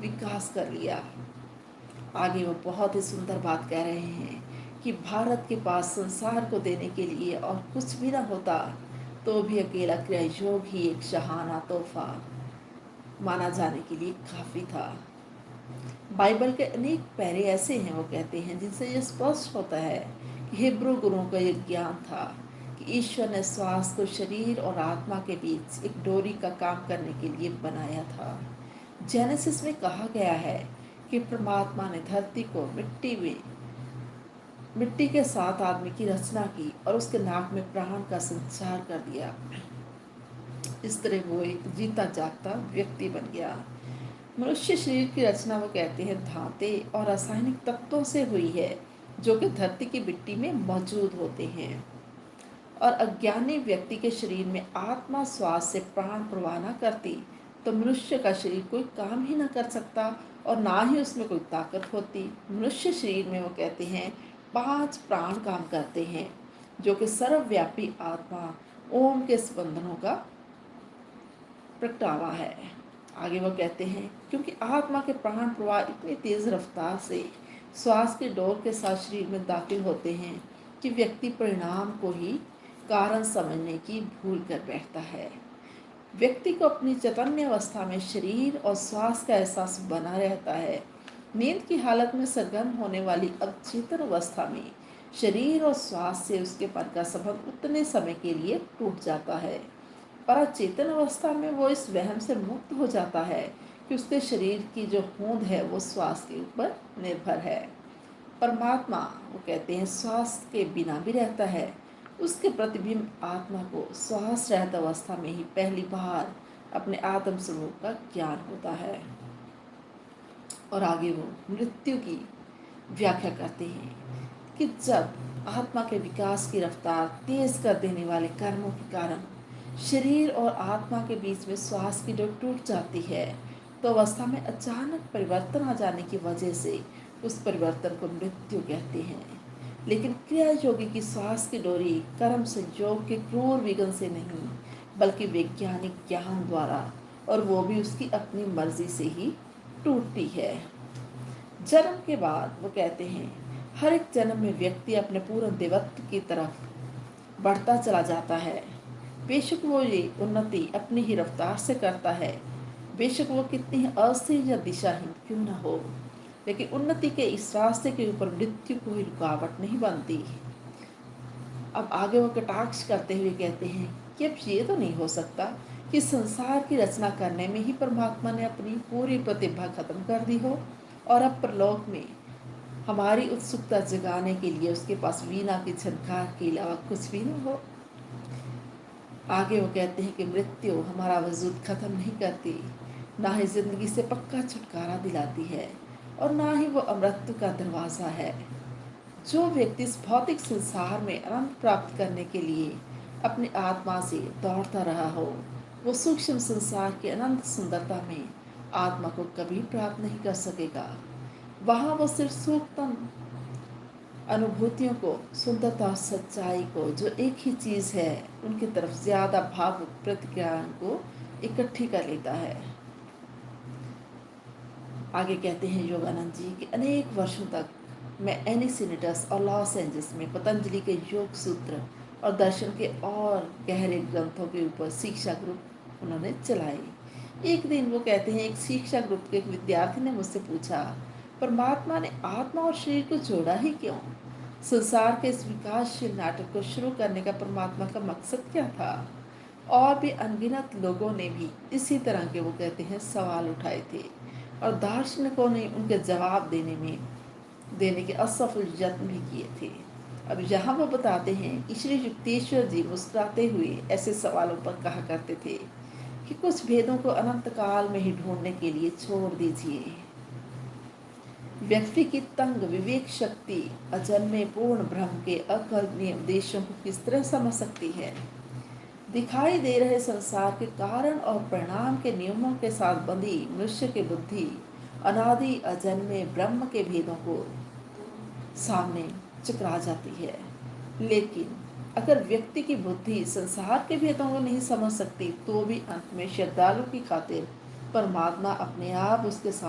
विकास कर लिया। आगे वो बहुत ही सुंदर बात कह रहे हैं कि भारत के पास संसार को देने के लिए और कुछ भी ना होता तो भी अकेला क्रिया योग ही एक शहाना तोहफा माना जाने के लिए काफ़ी था। बाइबल के अनेक पैरे ऐसे हैं, वो कहते हैं, जिनसे ये स्पष्ट होता है कि हिब्रू गुरुओं का ये ज्ञान था कि ईश्वर ने श्वास को शरीर और आत्मा के बीच एक डोरी का काम करने के लिए बनाया था। जेनेसिस में कहा गया है कि परमात्मा ने धरती को मिट्टी के साथ आदमी की रचना की और उसके नाक में प्राण का संचार कर दिया। इस तरह वो एक जीता जागता व्यक्ति बन गया। मनुष्य शरीर की रचना, वो कहते हैं, धातु और रासायनिक तत्वों से हुई है जो कि धरती की मिट्टी में मौजूद होते हैं। और अज्ञानी व्यक्ति के शरीर में आत्मा श्वास से प्राण प्रवाह न करती तो मनुष्य का शरीर कोई काम ही न कर सकता और ना ही उसमें कोई ताकत होती। मनुष्य शरीर में, वो कहते हैं, 5 प्राण काम करते हैं जो कि सर्वव्यापी आत्मा ओम के स्पंदनों का प्रगटावा है। आगे वो कहते हैं, क्योंकि आत्मा के प्राण प्रवाह इतनी तेज रफ्तार से श्वास के डोर के साथ शरीर में दाखिल होते हैं कि व्यक्ति परिणाम को ही कारण समझने की भूल कर बैठता है। व्यक्ति को अपनी चैतन्य अवस्था में शरीर और श्वास का एहसास बना रहता है। नींद की हालत में सरगर्म होने वाली अवचेतन अवस्था में शरीर और श्वास से उसके मन का संबंध उतने समय के लिए टूट जाता है। पर अचेतन अवस्था में वो इस वहम से मुक्त हो जाता है कि उसके शरीर की जो होंद है वो श्वास के ऊपर निर्भर है। परमात्मा, वो कहते हैं, श्वास के बिना भी रहता है। उसके प्रतिबिंब आत्मा को श्वास रहित अवस्था में ही पहली बार अपने आत्म स्वरूप का ज्ञान होता है। और आगे वो मृत्यु की व्याख्या करते हैं कि जब आत्मा के विकास की रफ्तार तेज कर देने वाले कर्मों के कारण शरीर और आत्मा के बीच में श्वास की डोर टूट जाती है तो अवस्था में अचानक परिवर्तन आ जाने की वजह से उस परिवर्तन को मृत्यु कहते हैं। लेकिन क्रिया योगी की श्वास की डोरी कर्म संयोग के क्रूर विघ्न से नहीं बल्कि वैज्ञानिक ज्ञान द्वारा, और वो भी उसकी अपनी मर्जी से ही टूटती है। जन्म के बाद, वो कहते हैं, हर एक जन्म में व्यक्ति अपने पूर्ण देवत्व की तरफ बढ़ता चला जाता है। बेशक वो ये उन्नति अपनी ही रफ्तार से करता है, बेशक वो कितनी ही अस्थिर या दिशाहीन क्यों न हो, लेकिन उन्नति के इस रास्ते के ऊपर मृत्यु कोई रुकावट नहीं बनती। अब आगे वो कटाक्ष करते हुए कहते हैं कि अब ये तो नहीं हो सकता कि संसार की रचना करने में ही परमात्मा ने अपनी पूरी प्रतिभा खत्म कर दी हो और अब परलोक में हमारी उत्सुकता जगाने के लिए उसके पास वीणा की झनकार के अलावा कुछ भी न हो। आगे वो कहते हैं कि मृत्यु हमारा वजूद खत्म नहीं करती, ना ही जिंदगी से पक्का छुटकारा दिलाती है और ना ही वो अमृत का दरवाज़ा है। जो व्यक्ति इस भौतिक संसार में आनंद प्राप्त करने के लिए अपनी आत्मा से दौड़ता रहा हो, वो सूक्ष्म संसार की अनंत सुंदरता में आत्मा को कभी प्राप्त नहीं कर सकेगा। वहाँ वो सिर्फ सूक्ष्म अनुभूतियों को, सुंदरता और सच्चाई को, जो एक ही चीज़ है, उनकी तरफ ज़्यादा भावुक प्रतिक्रियाओं को इकट्ठी कर लेता है। आगे कहते हैं योगानंद जी कि अनेक वर्षों तक मैं एनिसिनेटस और लॉस एंजल्स में पतंजलि के योग सूत्र और दर्शन के और गहरे ग्रंथों के ऊपर शिक्षा ग्रुप उन्होंने चलाई। एक दिन, वो कहते हैं, एक शिक्षा ग्रुप के एक विद्यार्थी ने मुझसे पूछा, परमात्मा ने आत्मा और शरीर को जोड़ा ही क्यों? संसार के इस विकासशील नाटक को शुरू करने का परमात्मा का मकसद क्या था? और भी अनगिनत लोगों ने भी इसी तरह के, वो कहते हैं, सवाल उठाए थे और दार्शनिकों ने उनके जवाब देने के असफल यत्न भी किए थे। अब यहाँ वो बताते हैं कि श्री युक्तेश्वर जी मुस्कुराते हुए ऐसे सवालों पर कहा करते थे कि कुछ भेदों को अनंत काल में ही ढूंढने के लिए छोड़ दीजिए। व्यक्ति की तंग विवेक शक्ति अजन्मे पूर्ण ब्रह्म के अकल्पनीय उद्देश्यों को किस तरह समझ सकती है? दिखाई दे रहे संसार के कारण और परिणाम के नियमों के साथ बंधी मनुष्य की बुद्धि अनादि अजन्मे ब्रह्म के भेदों को सामने चकरा जाती है। लेकिन अगर व्यक्ति की बुद्धि संसार के भेदों को नहीं समझ सकती तो भी अंत में श्रद्धालु की खातिर परमात्मा अपने आप उसके सामने